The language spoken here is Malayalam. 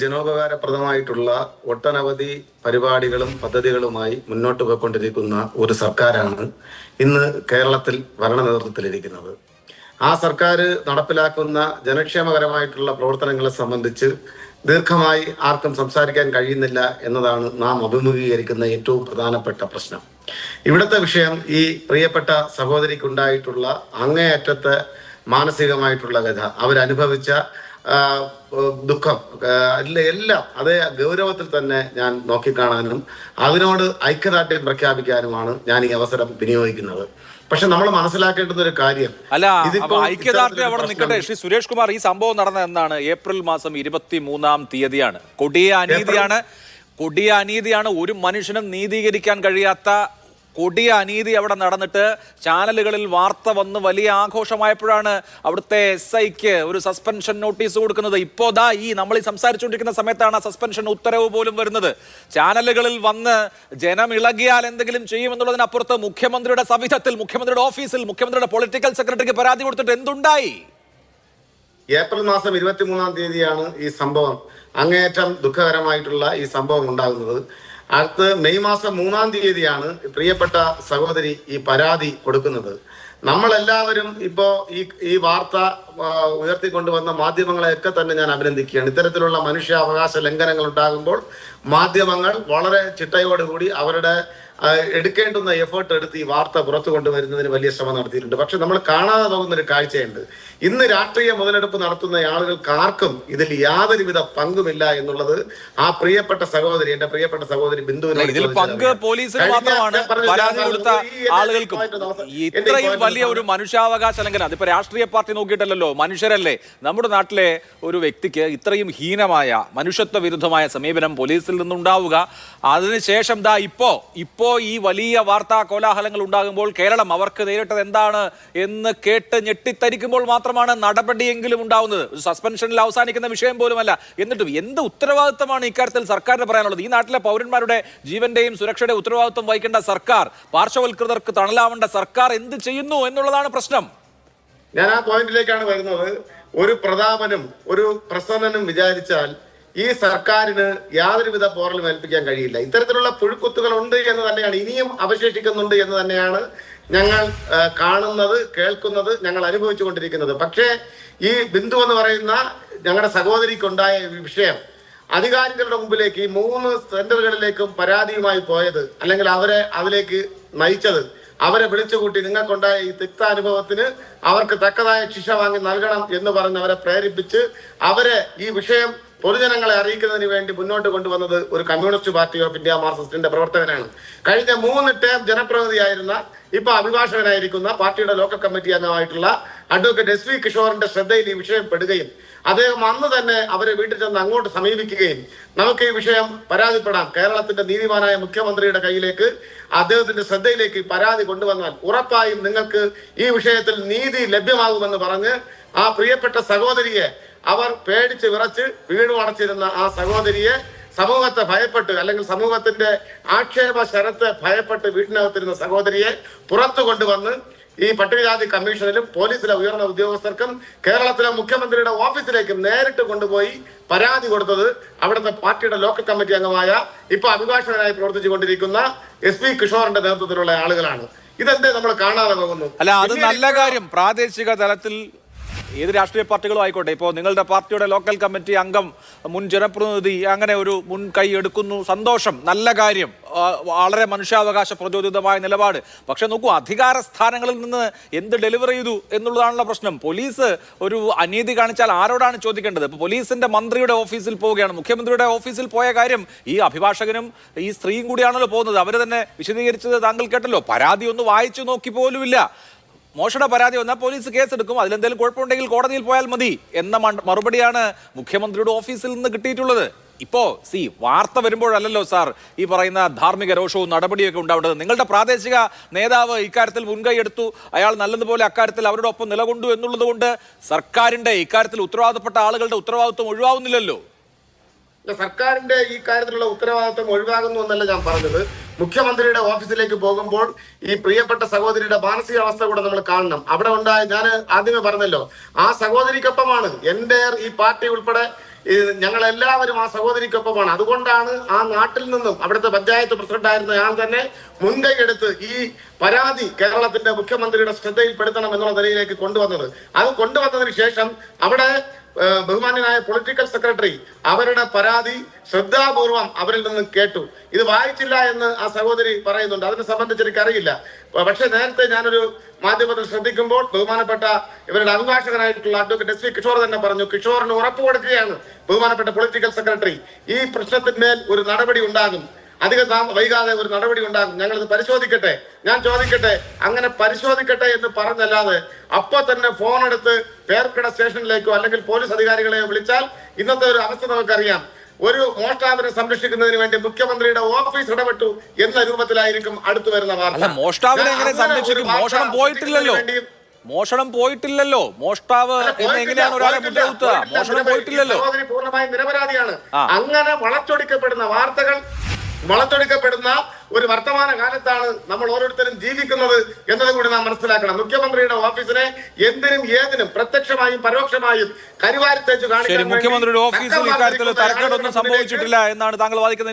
ജനോപകാരപ്രദമായിട്ടുള്ള ഒട്ടനവധി പരിപാടികളും പദ്ധതികളുമായി മുന്നോട്ട് പോയിക്കൊണ്ടിരിക്കുന്ന ഒരു സർക്കാരാണ് ഇന്ന് കേരളത്തിൽ ഭരണ നേതൃത്വത്തിലിരിക്കുന്നത്. ആ സർക്കാർ നടപ്പിലാക്കുന്ന ജനക്ഷേമകരമായിട്ടുള്ള പ്രവർത്തനങ്ങളെ സംബന്ധിച്ച് ദീർഘമായി ആർക്കും സംസാരിക്കാൻ കഴിയുന്നില്ല എന്നതാണ് നാം അഭിമുഖീകരിക്കുന്ന ഏറ്റവും പ്രധാനപ്പെട്ട പ്രശ്നം. ഇവിടുത്തെ വിഷയം ഈ പ്രിയപ്പെട്ട സഹോദരിക്കുണ്ടായിട്ടുള്ള അങ്ങേയറ്റത്തെ മാനസികമായിട്ടുള്ള വ്യഥ, അവരനുഭവിച്ച ദുഃഖം, എല്ലാം അതേ ഗൗരവത്തിൽ തന്നെ ഞാൻ നോക്കിക്കാണാനും അതിനോട് ഐക്യദാർഢ്യം പ്രഖ്യാപിക്കാനുമാണ് ഞാൻ ഈ അവസരം വിനിയോഗിക്കുന്നത്. പക്ഷെ നമ്മൾ മനസ്സിലാക്കേണ്ടുന്ന ഒരു കാര്യം, അല്ല ഐക്യദാർഢ്യം അവിടെ നിൽക്കട്ടെ. ശ്രീ സുരേഷ് കുമാർ, ഈ സംഭവം നടന്ന എന്നാണ്? ഏപ്രിൽ മാസം 23-ാം തീയതിയാണ്. കൊടിയ അനീതിയാണ്. ഒരു മനുഷ്യനും നീതീകരിക്കാൻ കഴിയാത്ത കൊടിയ അനീതി അവിടെ നടന്നിട്ട് ചാനലുകളിൽ വാർത്ത വന്ന് വലിയ ആഘോഷമായപ്പോഴാണ് അവിടുത്തെ SIക്ക് ഒരു സസ്പെൻഷൻ നോട്ടീസ് കൊടുക്കുന്നത്. ഇപ്പോൾ നമ്മൾ ഈ സംസാരിച്ചുകൊണ്ടിരിക്കുന്ന സമയത്താണ് ആ സസ്പെൻഷൻ ഉത്തരവ് പോലും വരുന്നത്. ചാനലുകളിൽ വന്ന് ജനം ഇളകിയാൽ എന്തെങ്കിലും ചെയ്യുമെന്നുള്ളതിനപ്പുറത്ത് മുഖ്യമന്ത്രിയുടെ സവിധത്തിൽ, മുഖ്യമന്ത്രിയുടെ ഓഫീസിൽ, മുഖ്യമന്ത്രിയുടെ പൊളിറ്റിക്കൽ സെക്രട്ടറിക്ക് പരാതി കൊടുത്തിട്ട് എന്തുണ്ടായി? ഏപ്രിൽ മാസം 23-ാം തീയതിയാണ് ഈ സംഭവം, അങ്ങേയറ്റം ദുഃഖകരമായിട്ടുള്ള ഈ സംഭവം ഉണ്ടാകുന്നത്. അടുത്ത് മെയ് മാസം 3-ാം തീയതിയാണ് പ്രിയപ്പെട്ട സഹോദരി ഈ പരാതി കൊടുക്കുന്നത്. നമ്മളെല്ലാവരും ഇപ്പോ ഈ വാർത്ത ഉയർത്തിക്കൊണ്ടുവന്ന മാധ്യമങ്ങളെയൊക്കെ തന്നെ ഞാൻ അഭിനന്ദിക്കുകയാണ്. ഇത്തരത്തിലുള്ള മനുഷ്യാവകാശ ലംഘനങ്ങൾ ഉണ്ടാകുമ്പോൾ മാധ്യമങ്ങൾ വളരെ ചിട്ടയോടുകൂടി അവരുടെ എടുക്കേണ്ടുന്ന എഫേർട്ട് എടുത്ത് ഈ വാർത്ത പുറത്തു കൊണ്ടുവരുന്നതിന് വലിയ ശ്രമം നടത്തിയിട്ടുണ്ട്. പക്ഷെ നമ്മൾ കാണാതെ പോകുന്ന ഒരു കാഴ്ചയുണ്ട്. ഇന്ന് രാഷ്ട്രീയ മുതലെടുപ്പ് നടത്തുന്ന ആളുകൾക്ക് ആർക്കും ഇതിൽ യാതൊരുവിധ പങ്കുമില്ല എന്നുള്ളത് ആ പ്രിയപ്പെട്ട സഹോദരി, എന്റെ പ്രിയപ്പെട്ട സഹോദരി ബിന്ദുവിനോട് ഇത്രയും വലിയ ഒരു മനുഷ്യാവകാശ ലംഘനം, അതിപ്പോ രാഷ്ട്രീയ പാർട്ടി നോക്കിയിട്ടല്ലോ, മനുഷ്യരല്ലേ. നമ്മുടെ നാട്ടിലെ ഒരു വ്യക്തിക്ക് ഇത്രയും ഹീനമായ മനുഷ്യത്വ വിരുദ്ധമായ സമീപനം പോലീസിൽ നിന്നുണ്ടാവുക, അതിനുശേഷം ഇപ്പോ ഈ വലിയ വാർത്താ കോലാഹലങ്ങൾ ഉണ്ടാകുമ്പോൾ കേരളം അവർക്ക് നേരിട്ടത് എന്താണ് എന്ന് കേട്ട് ഞെട്ടിത്തരിക്കുമ്പോൾ മാത്രമാണ് നടപടിയെങ്കിലും ഉണ്ടാവുന്നത്. ഒരു സസ്പെൻഷനിൽ അവസാനിക്കുന്ന വിഷയം പോലുമല്ല. എന്നിട്ടും എന്ത് ഉത്തരവാദിത്തമാണ് ഇക്കാര്യത്തിൽ സർക്കാരിന് പറയാനുള്ളത്? ഈ നാട്ടിലെ പൗരന്മാരുടെ ജീവന്റെയും സുരക്ഷയുടെ ഉത്തരവാദിത്വം വഹിക്കേണ്ട സർക്കാർ, പാർശ്വവൽകൃതർക്ക് തണലാവേണ്ട സർക്കാർ എന്ത് ചെയ്യുന്നു എന്നുള്ളതാണ് പ്രശ്നം. ഞാൻ ആ പോയിന്റിലേക്കാണ് വരുന്നത്. ഒരു പ്രതാപനും ഒരു പ്രസന്നനും വിചാരിച്ചാൽ ഈ സർക്കാരിന് യാതൊരുവിധ പോറലും ഏൽപ്പിക്കാൻ കഴിയില്ല. ഇത്തരത്തിലുള്ള പുഴുക്കുത്തുകൾ ഉണ്ട് എന്ന് തന്നെയാണ്, ഇനിയും അവശേഷിക്കുന്നുണ്ട് എന്ന് തന്നെയാണ് ഞങ്ങൾ കാണുന്നത്, കേൾക്കുന്നത്, ഞങ്ങൾ അനുഭവിച്ചു കൊണ്ടിരിക്കുന്നത്. പക്ഷേ ഈ ബിന്ദു എന്ന് പറയുന്ന ഞങ്ങളുടെ സഹോദരിക്കുണ്ടായ വിഷയം അധികാരികളുടെ മുമ്പിലേക്ക്, ഈ 3 സെന്ററുകളിലേക്കും പരാതിയുമായി പോയത്, അല്ലെങ്കിൽ അവരെ അതിലേക്ക് നയിച്ചത്, അവരെ വിളിച്ചുകൂട്ടി നിങ്ങൾക്കുണ്ടായ ഈ തിക്താനുഭവത്തിന് അവർക്ക് തക്കതായ ശിക്ഷ വാങ്ങി നൽകണം എന്ന് പറഞ്ഞ് അവരെ പ്രേരിപ്പിച്ച് അവരെ ഈ വിഷയം പൊതുജനങ്ങളെ അറിയിക്കുന്നതിന് വേണ്ടി മുന്നോട്ട് കൊണ്ടുവന്നത് ഒരു കമ്മ്യൂണിസ്റ്റ് പാർട്ടി ഓഫ് ഇന്ത്യ മാർക്സിസ്റ്റിന്റെ പ്രവർത്തകനാണ്. കഴിഞ്ഞ 3 ടേം ജനപ്രതിനിധിയായിരുന്ന, ഇപ്പൊ അഭിഭാഷകനായിരിക്കുന്ന, പാർട്ടിയുടെ ലോക്കൽ കമ്മിറ്റി അംഗമായിട്ടുള്ള അഡ്വക്കേറ്റ് SV കിഷോറിന്റെ ശ്രദ്ധയിൽ ഈ വിഷയം പെടുകയും അദ്ദേഹം അന്ന് തന്നെ അവരെ വീട്ടിൽ ചെന്ന് അങ്ങോട്ട് സമീപിക്കുകയും നമുക്ക് ഈ വിഷയം പരാതിപ്പെടാം, കേരളത്തിന്റെ നീതിമാനായ മുഖ്യമന്ത്രിയുടെ കയ്യിലേക്ക്, അദ്ദേഹത്തിന്റെ ശ്രദ്ധയിലേക്ക് പരാതി കൊണ്ടുവന്നാൽ ഉറപ്പായും നിങ്ങൾക്ക് ഈ വിഷയത്തിൽ നീതി ലഭ്യമാകുമെന്ന് പറഞ്ഞ് ആ പ്രിയപ്പെട്ട സഹോദരിയെ, അവർ പേടിച്ച് വിറച്ച് വീട് അടച്ചിരുന്ന ആ സഹോദരിയെ സമൂഹത്തെ ഭയപ്പെട്ട്, അല്ലെങ്കിൽ സമൂഹത്തിന്റെ ആക്ഷേപ ശരത്തെ ഭയപ്പെട്ട് വീട്ടിനകത്തിരുന്ന സഹോദരിയെ പുറത്തു കൊണ്ടുവന്ന് ഈ പട്ടികജാതി കമ്മീഷനിലും പോലീസിലെ ഉയർന്ന ഉദ്യോഗസ്ഥർക്കും കേരളത്തിലെ മുഖ്യമന്ത്രിയുടെ ഓഫീസിലേക്കും നേരിട്ട് കൊണ്ടുപോയി പരാതി കൊടുത്തത് അവിടുത്തെ പാർട്ടിയുടെ ലോക്കൽ കമ്മിറ്റി അംഗമായ, ഇപ്പൊ അഭിഭാഷകനായി പ്രവർത്തിച്ചു കൊണ്ടിരിക്കുന്ന SV കിഷോറിന്റെ നേതൃത്വത്തിലുള്ള ആളുകളാണ്. ഇതെന്തേ നമ്മൾ കാണാതെ പോകുന്നു? അല്ല, അത് നല്ല കാര്യം. പ്രാദേശിക തലത്തിൽ ഏത് രാഷ്ട്രീയ പാർട്ടികളും ആയിക്കോട്ടെ, ഇപ്പോൾ നിങ്ങളുടെ പാർട്ടിയുടെ ലോക്കൽ കമ്മിറ്റി അംഗം, മുൻ ജനപ്രതിനിധി അങ്ങനെ ഒരു മുൻകൈ എടുക്കുന്നു, സന്തോഷം, നല്ല കാര്യം, വളരെ മനുഷ്യാവകാശ പ്രചോദിതമായ നിലപാട്. പക്ഷെ നോക്കൂ, അധികാര സ്ഥാനങ്ങളിൽ നിന്ന് എന്ത് ഡെലിവർ ചെയ്തു എന്നുള്ളതാണല്ലോ പ്രശ്നം. പോലീസ് ഒരു അനീതി കാണിച്ചാൽ ആരോടാണ് ചോദിക്കേണ്ടത്? ഇപ്പോൾ പോലീസിന്റെ മന്ത്രിയുടെ ഓഫീസിൽ പോവുകയാണ്, മുഖ്യമന്ത്രിയുടെ ഓഫീസിൽ പോയ കാര്യം ഈ അഭിഭാഷകനും ഈ സ്ത്രീയും കൂടിയാണല്ലോ പോകുന്നത്. അവർ തന്നെ വിശദീകരിച്ചത് താങ്കൾ കേട്ടല്ലോ. പരാതി ഒന്ന് വായിച്ചു നോക്കി പോലുമില്ല. മോഷണ പരാതി വന്നാൽ പോലീസ് കേസെടുക്കും, അതിലെന്തെങ്കിലും കുഴപ്പമുണ്ടെങ്കിൽ കോടതിയിൽ പോയാൽ മതി എന്ന മറുപടിയാണ് മുഖ്യമന്ത്രിയുടെ ഓഫീസിൽ നിന്ന് കിട്ടിയിട്ടുള്ളത്. ഇപ്പോ വാർത്ത വരുമ്പോഴല്ലോ സാർ ഈ പറയുന്ന ധാർമ്മിക രോഷവും നടപടിയൊക്കെ ഉണ്ടാവേണ്ടത്. നിങ്ങളുടെ പ്രാദേശിക നേതാവ് ഇക്കാര്യത്തിൽ മുൻകൈ എടുത്തു, അയാൾ നല്ലതുപോലെ അക്കാര്യത്തിൽ അവരുടെ ഒപ്പം നിലകൊണ്ടു എന്നുള്ളത് കൊണ്ട് സർക്കാരിന്റെ ഇക്കാര്യത്തിൽ ഉത്തരവാദപ്പെട്ട ആളുകളുടെ ഉത്തരവാദിത്വം ഒഴിവാകുന്നില്ലല്ലോ. സർക്കാരിന്റെ ഈ കാര്യത്തിലുള്ള ഉത്തരവാദിത്വം ഒഴിവാകുന്നു എന്നല്ല ഞാൻ പറഞ്ഞത്. മുഖ്യമന്ത്രിയുടെ ഓഫീസിലേക്ക് പോകുമ്പോൾ ഈ പ്രിയപ്പെട്ട സഹോദരിയുടെ മാനസികാവസ്ഥ കൂടെ നമ്മൾ കാണണം. അവിടെ ഉണ്ടായ, ഞാൻ ആദ്യമേ പറഞ്ഞല്ലോ, ആ സഹോദരിക്കൊപ്പമാണ് എൻ്റെ ഈ പാർട്ടി ഉൾപ്പെടെ ഞങ്ങൾ എല്ലാവരും ആ സഹോദരിക്കൊപ്പമാണ്. അതുകൊണ്ടാണ് ആ നാട്ടിൽ നിന്നും അവിടുത്തെ പഞ്ചായത്ത് പ്രസിഡന്റായിരുന്ന ആൾ തന്നെ മുൻകൈ എടുത്ത് ഈ പരാതി കേരളത്തിന്റെ മുഖ്യമന്ത്രിയുടെ ശ്രദ്ധയിൽപ്പെടുത്തണം എന്നുള്ള നിലയിലേക്ക് കൊണ്ടുവന്നത്. അത് കൊണ്ടുവന്നതിന് ശേഷം അവിടെ ബഹുമാന്യനായ പൊളിറ്റിക്കൽ സെക്രട്ടറി അവരുടെ പരാതി ശ്രദ്ധാപൂർവം അവരിൽ നിന്ന് കേട്ടു. ഇത് വായിച്ചില്ല എന്ന് ആ സഹോദരി പറയുന്നുണ്ട്. അതിനെ സംബന്ധിച്ച് എനിക്കറിയില്ല. പക്ഷെ നേരത്തെ ഞാനൊരു മാധ്യമത്തിൽ ശ്രദ്ധിക്കുമ്പോൾ ബഹുമാനപ്പെട്ട ഇവരുടെ അഭിഭാഷകനായിട്ടുള്ള അഡ്വക്കേറ്റ് എസ് വി കിഷോർ തന്നെ പറഞ്ഞു, കിഷോറിന് ഉറപ്പ് കൊടുക്കുകയാണ് ബഹുമാനപ്പെട്ട പൊളിറ്റിക്കൽ സെക്രട്ടറി, ഈ പ്രശ്നത്തിന്മേൽ ഒരു നടപടി ഉണ്ടാകും, അധികം വൈകാതെ ഒരു നടപടി ഉണ്ടാകും, ഞങ്ങളിത് പരിശോധിക്കട്ടെ. ഞാൻ ചോദിക്കട്ടെ, അങ്ങനെ പരിശോധിക്കട്ടെ എന്ന് പറഞ്ഞല്ലാതെ അപ്പൊ തന്നെ ഫോൺ എടുത്ത് പേർക്കിട സ്റ്റേഷനിലേക്കോ അല്ലെങ്കിൽ പോലീസ് അധികാരികളെയോ വിളിച്ചാൽ ഇന്നത്തെ ഒരു അവസ്ഥ നമുക്കറിയാം. ഒരു മോഷ്ടാവിനെ സംരക്ഷിക്കുന്നതിന് വേണ്ടി മുഖ്യമന്ത്രിയുടെ ഓഫീസ് ഇടപെട്ടു എന്ന രൂപത്തിലായിരിക്കും അടുത്തു വരുന്ന വാർത്ത. മോഷ്ടാവിനെ എങ്ങനെ സംരക്ഷിക്കും? മോഷണം പോയിട്ടില്ലല്ലോ. മോഷണം പോയിട്ടില്ലല്ലോ. മോഷ്ടാവ് എങ്ങനെയാണ് ഒരാളെ മുദ്രകുത്തുക? മോഷണം പോയിട്ടില്ലല്ലോ. പൂർണ്ണമായും നിരപരാധിയാണ്. അങ്ങനെ വളച്ചൊടിക്കപ്പെടുന്ന ഒരു വർത്തമാന കാലത്താണ് നമ്മൾ ഓരോരുത്തരും ജീവിക്കുന്നത് എന്നത് കൂടി നാം മനസ്സിലാക്കണം. മുഖ്യമന്ത്രിയുടെ ഓഫീസിനെ എന്തിനും ഏതിനും പ്രത്യക്ഷമായും പരോക്ഷമായും കരിവാരിത്തേച്ച് കാണിക്കാൻ മുഖ്യമന്ത്രിയുടെ ഓഫീസിൽ ഇക്കാര്യത്തിൽ തരക്കേടൊന്നും സംഭവിച്ചിട്ടില്ല എന്നാണ് താങ്കൾ വാദിക്കുന്നത്.